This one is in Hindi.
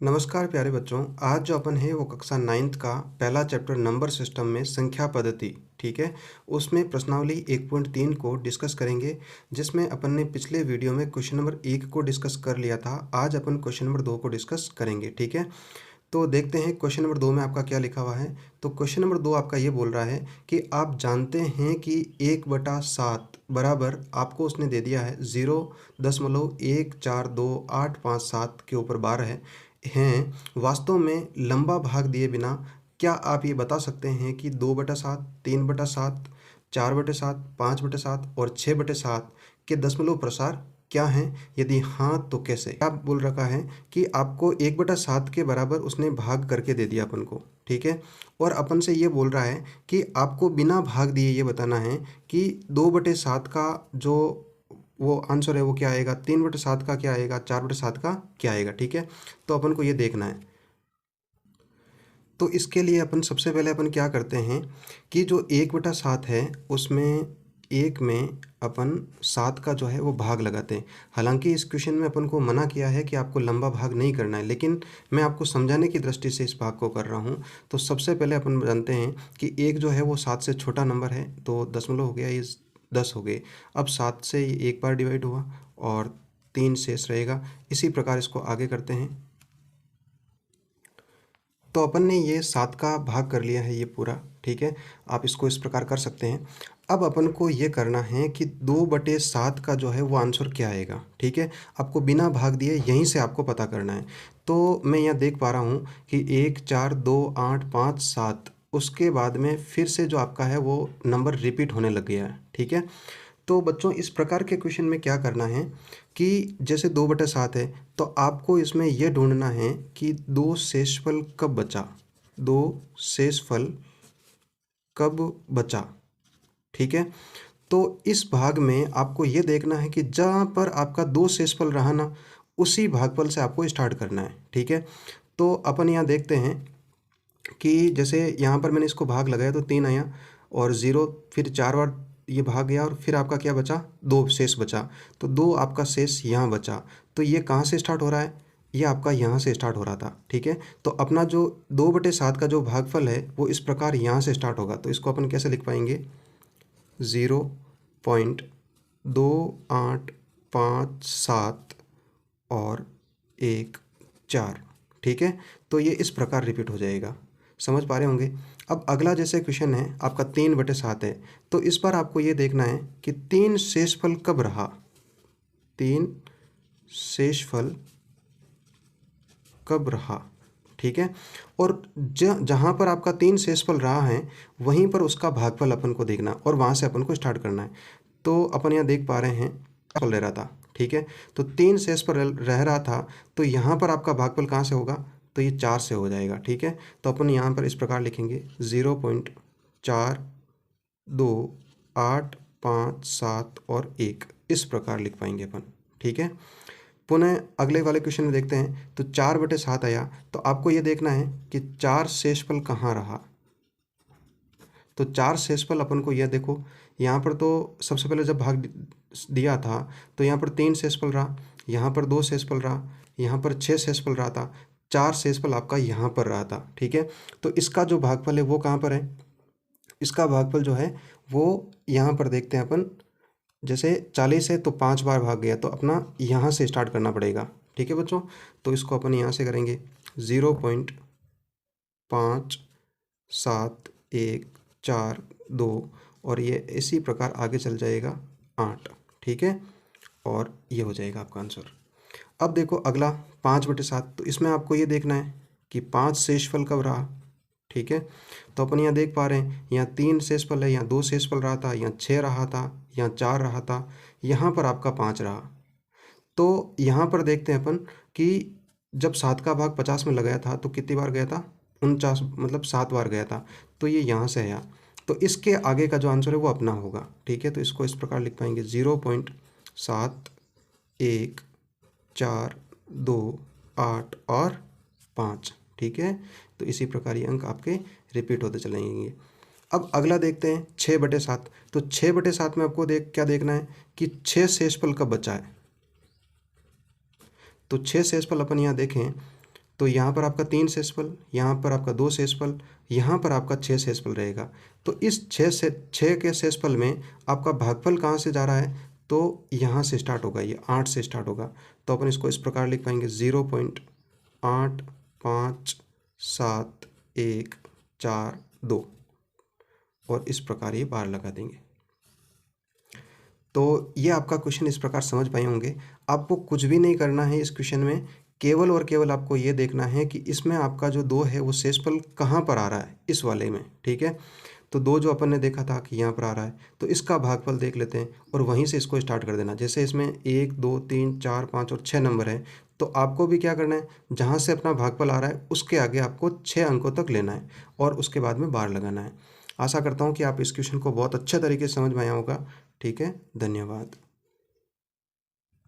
नमस्कार प्यारे बच्चों। आज जो अपन है वो कक्षा 9th का पहला चैप्टर नंबर सिस्टम में संख्या पद्धति, ठीक है, उसमें प्रश्नावली 1.3 को डिस्कस करेंगे, जिसमें अपन ने पिछले वीडियो में क्वेश्चन नंबर 1 को डिस्कस कर लिया था। आज अपन क्वेश्चन नंबर 2 को डिस्कस करेंगे, ठीक है। तो देखते हैं क्वेश्चन नंबर 2 में आपका क्या लिखा हुआ है। तो क्वेश्चन नंबर 2 आपका ये बोल रहा है कि आप जानते हैं कि 1/7 बराबर आपको उसने दे दिया है 0.1428557 के ऊपर बार हैं। वास्तव में लंबा भाग दिए बिना क्या आप ये बता सकते हैं कि 2/7, 3/7, 4/7, 5/7 और 6/7 के दशमलव प्रसार क्या हैं? यदि हाँ तो कैसे? क्या बोल रखा है कि आपको 1/7 के बराबर उसने भाग करके दे दिया अपन को, ठीक है। और अपन से ये बोल रहा है कि आपको बिना भाग दिए ये बताना है कि 2/7 का जो वो आंसर है वो क्या आएगा, 3/7 का क्या आएगा, 4/7 का क्या आएगा, ठीक है। तो अपन को ये देखना है। तो इसके लिए अपन सबसे पहले अपन क्या करते हैं कि जो 1/7 है उसमें एक में अपन 7 का जो है वो भाग लगाते हैं। हालांकि इस क्वेश्चन में अपन को मना किया है कि आपको लंबा भाग नहीं करना है, लेकिन मैं आपको समझाने की दृष्टि से इस भाग को कर रहा हूँ। तो सबसे पहले अपन जानते हैं कि एक जो है वो 7 से छोटा नंबर है, तो दशमलव हो गया, ये 10 हो गए। अब 7 से ये एक बार डिवाइड हुआ और 3 शेष रहेगा। इसी प्रकार इसको आगे करते हैं। तो अपन ने ये 7 का भाग कर लिया है ये पूरा, ठीक है। आप इसको इस प्रकार कर सकते हैं। अब अपन को ये करना है कि 2/7 का जो है वो आंसर क्या आएगा, ठीक है। आपको बिना भाग दिए यहीं से आपको पता करना है। तो मैं यहाँ देख पा रहा हूँ कि 1 4 2 8 5 7, उसके बाद में फिर से जो आपका है वो नंबर रिपीट होने लग गया है, ठीक है। तो बच्चों इस प्रकार के क्वेश्चन में क्या करना है कि जैसे 2/7 है, तो आपको इसमें यह ढूंढना है कि 2 शेषफल कब बचा, 2 शेषफल कब बचा, ठीक है। तो इस भाग में आपको ये देखना है कि जहाँ पर आपका 2 शेषफल रहा ना, उसी भागफल से आपको स्टार्ट करना है, ठीक है। तो अपन यहाँ देखते हैं कि जैसे यहाँ पर मैंने इसको भाग लगाया तो 3 आया और 0, फिर 4 बार ये भाग गया और फिर आपका क्या बचा, 2 शेष बचा। तो 2 आपका शेष यहाँ बचा। तो ये कहाँ से स्टार्ट हो रहा है, ये आपका यहाँ से स्टार्ट हो रहा था, ठीक है। तो अपना जो 2/7 का जो भागफल है वो इस प्रकार यहाँ से स्टार्ट होगा। तो इसको अपन कैसे लिख पाएंगे, 0.2857 और 1 4, ठीक है। तो ये इस प्रकार रिपीट हो जाएगा, समझ पा रहे होंगे। अब अगला जैसे क्वेश्चन है आपका 3/7 है, तो इस बार आपको ये देखना है कि 3 शेषफल कब रहा, 3 शेषफल कब रहा, ठीक है। और जहाँ पर आपका 3 शेषफल रहा है वहीं पर उसका भागफल अपन को देखना और वहाँ से अपन को स्टार्ट करना है। तो अपन यहाँ देख पा रहे हैं फल रह रहा था, ठीक है। तो 3 शेषफल रह रहा था, तो यहाँ पर आपका भागफल कहाँ से होगा, तो ये 4 से हो जाएगा, ठीक है। तो अपन यहाँ पर इस प्रकार लिखेंगे 0.4285 और 1, इस प्रकार लिख पाएंगे अपन, ठीक है। पुनः अगले वाले क्वेश्चन में देखते हैं। तो 4/7 आया, तो आपको ये देखना है कि 4 शेषफल कहाँ रहा। तो 4 शेषफल अपन को यह देखो, यहाँ पर तो सबसे पहले जब भाग दिया था तो यहाँ पर 3 शेषफल रहा, यहाँ पर 2 शेषफल रहा, यहाँ पर 6 शेषफल रहा था, 4 शेषफल आपका यहाँ पर रहा था, ठीक है। तो इसका जो भागफल है वो कहाँ पर है, इसका भागफल जो है वो यहाँ पर देखते हैं अपन। जैसे 40 है तो 5 बार भाग गया, तो अपना यहाँ से स्टार्ट करना पड़ेगा, ठीक है बच्चों। तो इसको अपन यहाँ से करेंगे 0.5714 और ये इसी प्रकार आगे चल जाएगा 8, ठीक है। और ये हो जाएगा आपका आंसर। अब देखो अगला 5/7, तो इसमें आपको ये देखना है कि 5 शेषफल कब रहा, ठीक है। तो अपन यहाँ देख पा रहे हैं यहाँ 3 शेषफल है, यहाँ 2 शेषफल रहा था, यहाँ 6 रहा था, यहाँ 4 रहा था, यहाँ पर आपका 5 रहा। तो यहाँ पर देखते हैं अपन कि जब 7 का भाग 50 में लगाया था तो कितनी बार गया था, 49, मतलब 7 बार गया था। तो ये यहाँ से आया, तो इसके आगे का जो आंसर है वो अपना होगा, ठीक है। तो इसको इस प्रकार लिख पाएंगे 0.7142 और 5, ठीक है। तो इसी प्रकार ये अंक आपके रिपीट होते चलेंगे। अब अगला देखते हैं 6/7। तो 6/7 में आपको क्या देखना है कि 6 शेषफल कब बचा है। तो 6 शेषफल अपन यहाँ देखें तो यहाँ पर आपका 3 शेषफल, यहाँ पर आपका 2 शेषफल, यहाँ पर आपका 6 शेषफल रहेगा। तो इस 6 के शेषफल में आपका भागफल कहाँ से जा रहा है, तो यहाँ से स्टार्ट होगा, ये 8 से स्टार्ट होगा। तो अपन इसको इस प्रकार लिख पाएंगे 0.857142 और इस प्रकार ये बार लगा देंगे। तो ये आपका क्वेश्चन इस प्रकार समझ पाए होंगे। आपको कुछ भी नहीं करना है इस क्वेश्चन में, केवल और केवल आपको ये देखना है कि इसमें आपका जो 2 है वो शेषफल कहाँ पर आ रहा है, इस वाले में, ठीक है। तो 2 जो अपन ने देखा था कि यहाँ पर आ रहा है, तो इसका भागफल देख लेते हैं और वहीं से इसको स्टार्ट कर देना। जैसे इसमें 1 2 3 4 5 और 6 नंबर है, तो आपको भी क्या करना है, जहाँ से अपना भागफल आ रहा है उसके आगे आपको 6 अंकों तक लेना है और उसके बाद में बार लगाना है। आशा करता हूँ कि आप इस क्वेश्चन को बहुत अच्छे तरीके से समझ में आया होगा। ठीक है, धन्यवाद।